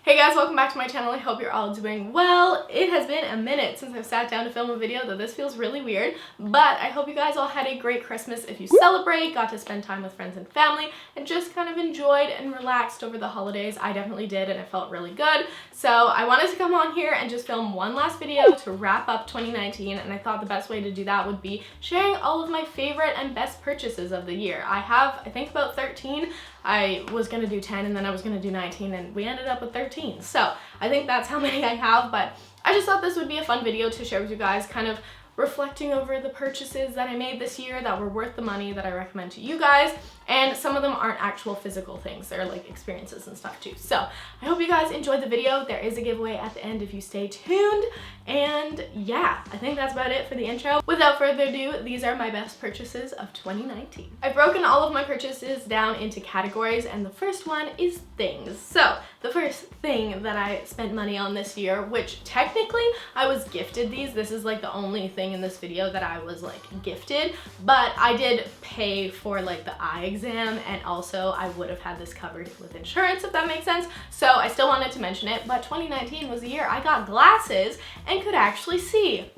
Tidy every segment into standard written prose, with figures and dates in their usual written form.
Hey guys, welcome back to my channel. I hope you're all doing well. It has been a minute since I've sat down to film a video, though this feels really weird, but I hope you guys all had a great Christmas if you celebrate, got to spend time with friends and family, and just kind of enjoyed and relaxed over the holidays. I definitely did, and it felt really good. So I wanted to come on here and just film one last video to wrap up 2019, and I thought the best way to do that would be sharing all of my favorite and best purchases of the year. I have, I think, about 13. I was gonna do 10 and then I was gonna do 19 and we ended up with 13. So I think that's how many I have, but I just thought this would be a fun video to share with you guys, kind of reflecting over the purchases that I made this year that were worth the money that I recommend to you guys. And some of them aren't actual physical things, they're like experiences and stuff too. So I hope you guys enjoyed the video. There is a giveaway at the end if you stay tuned. And yeah, I think that's about it for the intro. Without further ado, these are my best purchases of 2019. I've broken all of my purchases down into categories, and the first one is things. So the first thing that I spent money on this year, which technically I was gifted these. This is like the only thing in this video that I was like gifted, but I did pay for like the eye exam, and also I would have had this covered with insurance, if that makes sense. So I still wanted to mention it, but 2019 was the year I got glasses and could actually see.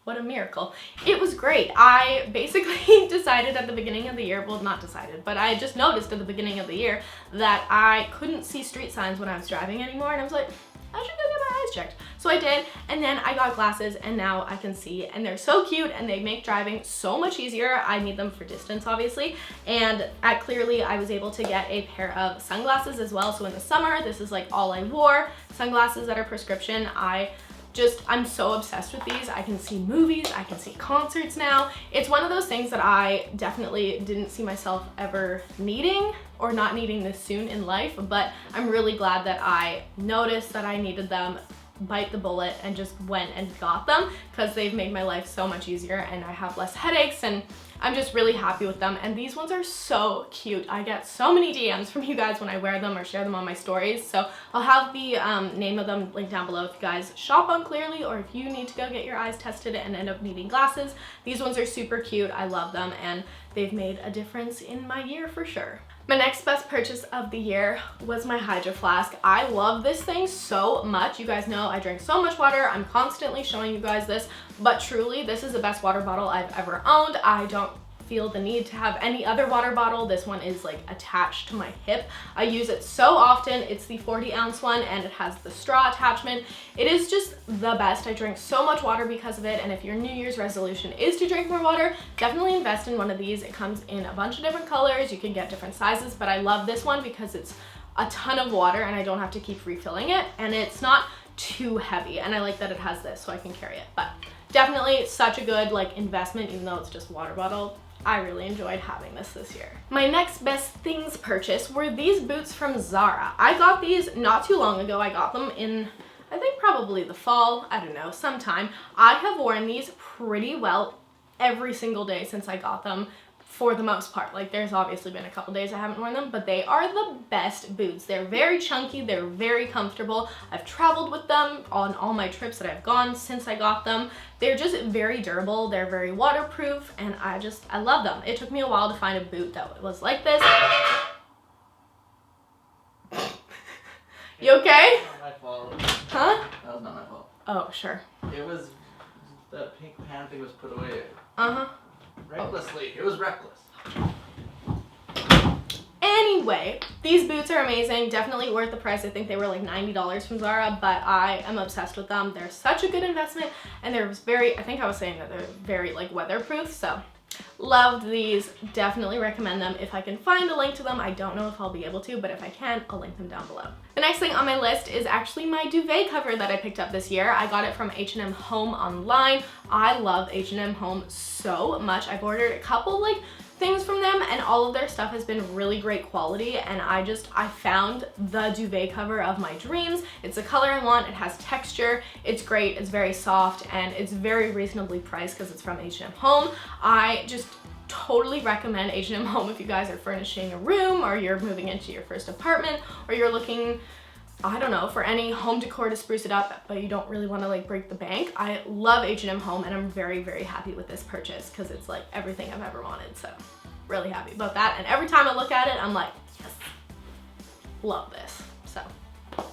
What a miracle. It was great. I basically decided at the beginning of the year, well, not decided, but I just noticed at the beginning of the year that I couldn't see street signs when I was driving anymore, and I was like, I should go get my eyes checked. So I did, and then I got glasses, and now I can see, and they're so cute, and they make driving so much easier. I need them for distance, obviously, and at Clearly, I was able to get a pair of sunglasses as well. So in the summer, this is like all I wore. Sunglasses that are prescription. I'm so obsessed with these. I can see movies, I can see concerts now. It's one of those things that I definitely didn't see myself ever needing or not needing this soon in life, but I'm really glad that I noticed that I needed them, bite the bullet, and just went and got them, because they've made my life so much easier and I have less headaches, and I'm just really happy with them. And these ones are so cute. I get so many DMs from you guys when I wear them or share them on my stories. So I'll have the name of them linked down below if you guys shop on Clearly, or if you need to go get your eyes tested and end up needing glasses. These ones are super cute. I love them, and they've made a difference in my year for sure. My next best purchase of the year was my Hydro Flask. I love this thing so much. You guys know I drink so much water. I'm constantly showing you guys this, but truly, this is the best water bottle I've ever owned. I don't feel the need to have any other water bottle. This one is like attached to my hip. I use it so often. It's the 40-ounce one, and it has the straw attachment. It is just the best. I drink so much water because of it, and if your New Year's resolution is to drink more water, definitely invest in one of these. It comes in a bunch of different colors. You can get different sizes, but I love this one because it's a ton of water and I don't have to keep refilling it, and it's not too heavy, and I like that it has this so I can carry it. But definitely such a good like investment, even though it's just water bottle. I really enjoyed having this year. My next best things purchase were these boots from Zara. I got these not too long ago. I got them in, I think probably the fall, I don't know, sometime. I have worn these pretty well every single day since I got them, for the most part. Like, there's obviously been a couple days I haven't worn them, but they are the best boots. They're very chunky, they're very comfortable. I've traveled with them on all my trips that I've gone since I got them. They're just very durable, they're very waterproof, and I love them. It took me a while to find a boot that was like this. You okay? Not my fault. Huh? That was not my fault. Oh, sure. It was, the pink pan thing was put away. Uh-huh. Recklessly. It was reckless. Anyway, these boots are amazing. Definitely worth the price. I think they were like $90 from Zara, but I am obsessed with them. They're such a good investment, and they're very, I think I was saying that they're very like weatherproof, so loved these. Definitely recommend them. If I can find a link to them, I don't know if I'll be able to, but if I can, I'll link them down below. The next thing on my list is actually my duvet cover that I picked up this year. I got it from H&M Home online. I love H&M Home so much. I've ordered a couple like things from them, and all of their stuff has been really great quality, and I found the duvet cover of my dreams. It's the color I want. It has texture. It's great. It's very soft, and it's very reasonably priced because it's from H&M Home. I just totally recommend H&M Home if you guys are furnishing a room, or you're moving into your first apartment, or you're looking, I don't know, for any home decor to spruce it up, but you don't really want to like break the bank. I love H&M Home, and I'm very, very happy with this purchase because it's like everything I've ever wanted. So really happy about that. And every time I look at it, I'm like, yes, love this. So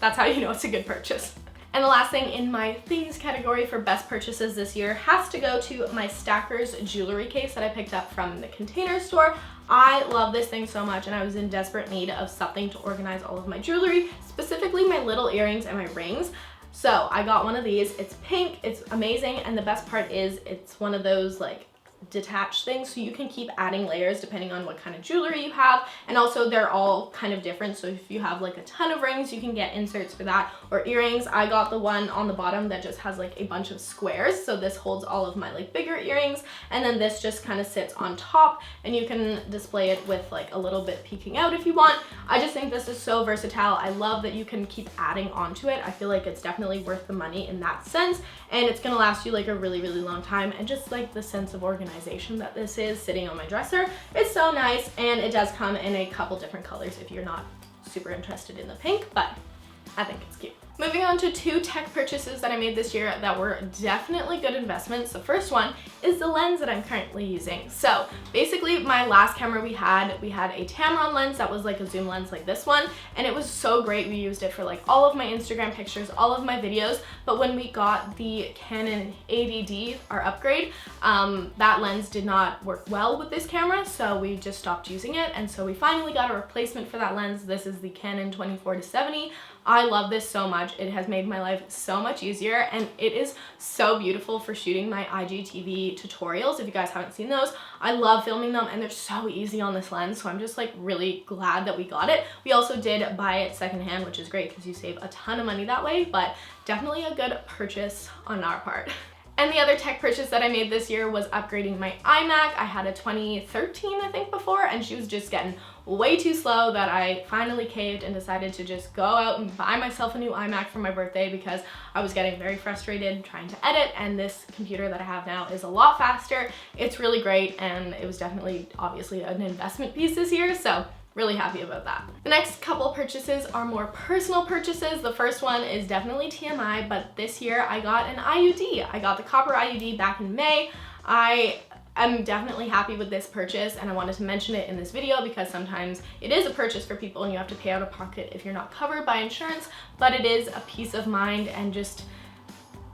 that's how you know it's a good purchase. And the last thing in my things category for best purchases this year has to go to my Stackers jewelry case that I picked up from the Container Store. I love this thing so much, and I was in desperate need of something to organize all of my jewelry, specifically my little earrings and my rings. So I got one of these. It's pink, it's amazing, and the best part is it's one of those like detached things, so you can keep adding layers depending on what kind of jewelry you have, and also they're all kind of different. So if you have like a ton of rings, you can get inserts for that, or earrings. I got the one on the bottom that just has like a bunch of squares, so this holds all of my like bigger earrings, and then this just kind of sits on top and you can display it with like a little bit peeking out if you want. I just think this is so versatile. I love that you can keep adding onto it. I feel like it's definitely worth the money in that sense, and it's gonna last you like a really long time, and just like the sense of organization that this is sitting on my dresser, it's so nice. And it does come in a couple different colors if you're not super interested in the pink, but I think it's cute. Moving on to 2 tech purchases that I made this year that were definitely good investments. The first one is the lens that I'm currently using. So basically my last camera we had a Tamron lens that was like a zoom lens like this one, and it was so great. We used it for like all of my Instagram pictures, all of my videos, but when we got the Canon 80D, our upgrade, that lens did not work well with this camera, so we just stopped using it, and so we finally got a replacement for that lens. This is the Canon 24-70. I love this so much. It has made my life so much easier, and it is so beautiful for shooting my IGTV tutorials. If you guys haven't seen those, I love filming them, and they're so easy on this lens, so I'm just like really glad that we got it. We also did buy it secondhand, which is great because you save a ton of money that way, but definitely a good purchase on our part. And the other tech purchase that I made this year was upgrading my iMac. I had a 2013, I think, before, and she was just getting way too slow that I finally caved and decided to just go out and buy myself a new iMac for my birthday because I was getting very frustrated trying to edit, and this computer that I have now is a lot faster. It's really great, and it was definitely obviously an investment piece this year, so really happy about that. The next couple purchases are more personal purchases. The first one is definitely TMI, but this year I got an IUD. I got the copper IUD back in May. I'm definitely happy with this purchase, and I wanted to mention it in this video because sometimes it is a purchase for people and you have to pay out of pocket if you're not covered by insurance, but it is a peace of mind and just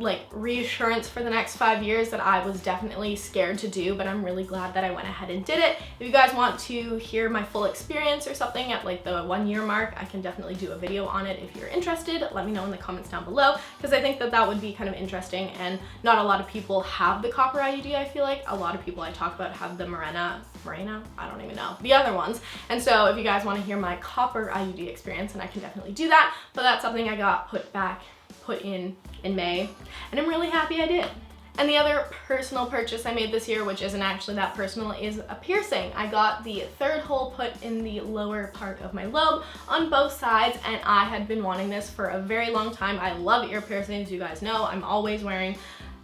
like reassurance for the next 5 years that I was definitely scared to do, but I'm really glad that I went ahead and did it. If you guys want to hear my full experience or something at like the 1 year mark, I can definitely do a video on it. If you're interested, let me know in the comments down below, because I think that that would be kind of interesting, and not a lot of people have the copper IUD. I feel like a lot of people I talk about have the Morena, I don't even know, the other ones. And so if you guys want to hear my copper IUD experience, then I can definitely do that, but that's something I got put in May, and I'm really happy I did. And the other personal purchase I made this year, which isn't actually that personal, is a piercing. I got the 3rd hole put in the lower part of my lobe on both sides, and I had been wanting this for a very long time. I love ear piercings, you guys know. I'm always wearing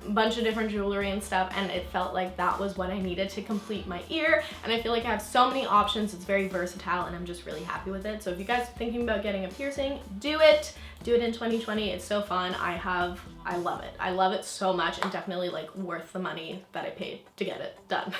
a bunch of different jewelry and stuff, and it felt like that was what I needed to complete my ear, and I feel like I have so many options. It's very versatile, and I'm just really happy with it. So if you guys are thinking about getting a piercing, do it in 2020. It's so fun. I love it. I love it so much, and definitely like worth the money that I paid to get it done.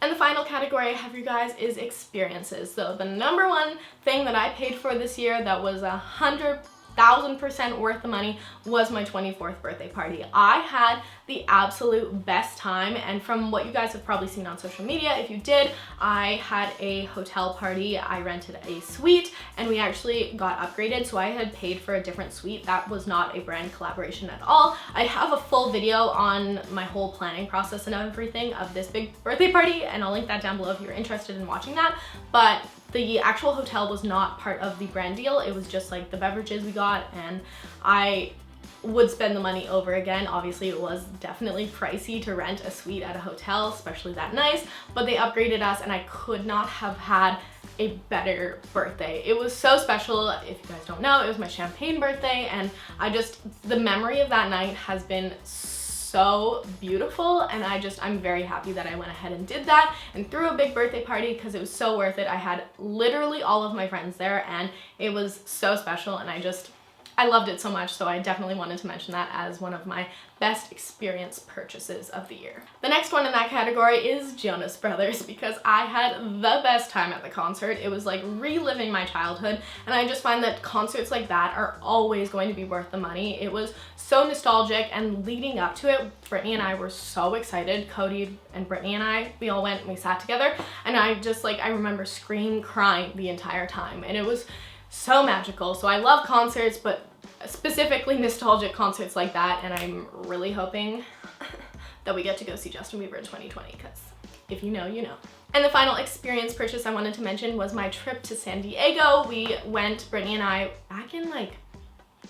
And the final category I have for you guys is experiences. So the number one thing that I paid for this year that was 1,000% worth the money was my 24th birthday party. I had the absolute best time, and from what you guys have probably seen on social media, if you did, I had a hotel party. I rented a suite, and we actually got upgraded, so I had paid for a different suite. That was not a brand collaboration at all. I have a full video on my whole planning process and everything of this big birthday party, and I'll link that down below if you're interested in watching that. But the actual hotel was not part of the brand deal. It was just like the beverages we got, and I would spend the money over again. Obviously, it was definitely pricey to rent a suite at a hotel, especially that nice, but they upgraded us, and I could not have had a better birthday. It was so special. If you guys don't know, it was my champagne birthday, and the memory of that night has been so beautiful, and I'm very happy that I went ahead and did that and threw a big birthday party because it was so worth it. I had literally all of my friends there, and it was so special, and I loved it so much, so I definitely wanted to mention that as one of my best experience purchases of the year. The next one in that category is Jonas Brothers, because I had the best time at the concert. It was like reliving my childhood, and I just find that concerts like that are always going to be worth the money. It was so nostalgic, and leading up to it, Brittany and I were so excited. Cody and Brittany and I, we all went and we sat together, and I remember screaming, crying the entire time, and it was so magical. So I love concerts, but specifically nostalgic concerts like that, and I'm really hoping that we get to go see Justin Bieber in 2020, because if you know, you know. And the final experience purchase I wanted to mention was my trip to San Diego. We went, Brittany and I, back in like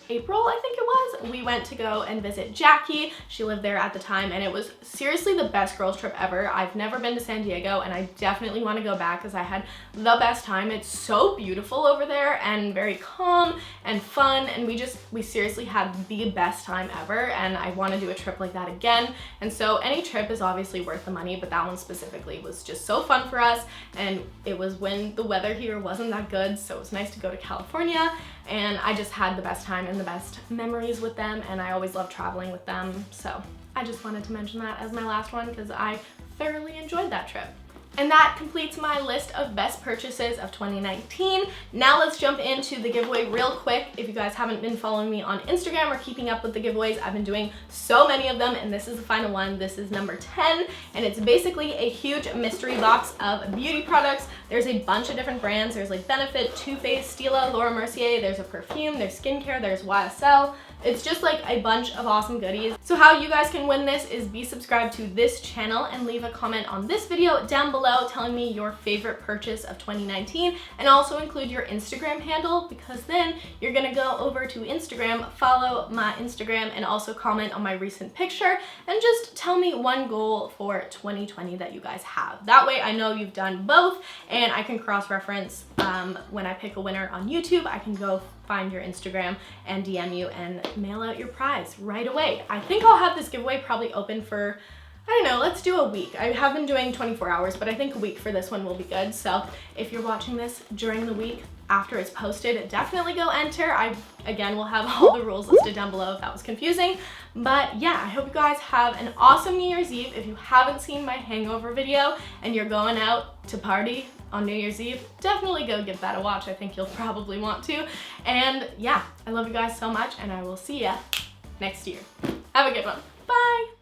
April, I think it was. We went to go and visit Jackie. She lived there at the time, and it was seriously the best girls trip ever. I've never been to San Diego, and I definitely want to go back because I had the best time. It's so beautiful over there and very calm and fun, and we seriously had the best time ever, and I want to do a trip like that again. And so any trip is obviously worth the money, but that one specifically was just so fun for us, and it was when the weather here wasn't that good, so it was nice to go to California, and I just had the best time and the best memories with them, and I always love traveling with them. So I just wanted to mention that as my last one because I thoroughly enjoyed that trip. And that completes my list of best purchases of 2019. Now let's jump into the giveaway real quick. If you guys haven't been following me on Instagram or keeping up with the giveaways, I've been doing so many of them, and this is the final one. This is number 10, and it's basically a huge mystery box of beauty products. There's a bunch of different brands. There's like Benefit, Too Faced, Stila, Laura Mercier, there's a perfume, there's skincare, there's YSL. It's just like a bunch of awesome goodies. So how you guys can win this is be subscribed to this channel and leave a comment on this video down below telling me your favorite purchase of 2019, and also include your Instagram handle, because then you're gonna go over to Instagram, follow my Instagram, and also comment on my recent picture, and just tell me one goal for 2020 that you guys have. That way I know you've done both, and I can cross-reference when I pick a winner on YouTube. I can go find your Instagram and DM you and mail out your prize right away. I think I'll have this giveaway probably open for, I don't know, let's do a week. I have been doing 24 hours, but I think a week for this one will be good. So if you're watching this during the week after it's posted, definitely go enter. I, again, will have all the rules listed down below if that was confusing. But yeah, I hope you guys have an awesome New Year's Eve. If you haven't seen my hangover video and you're going out to party on New Year's Eve, definitely go give that a watch. I think you'll probably want to. And yeah, I love you guys so much, and I will see ya next year. Have a good one. Bye.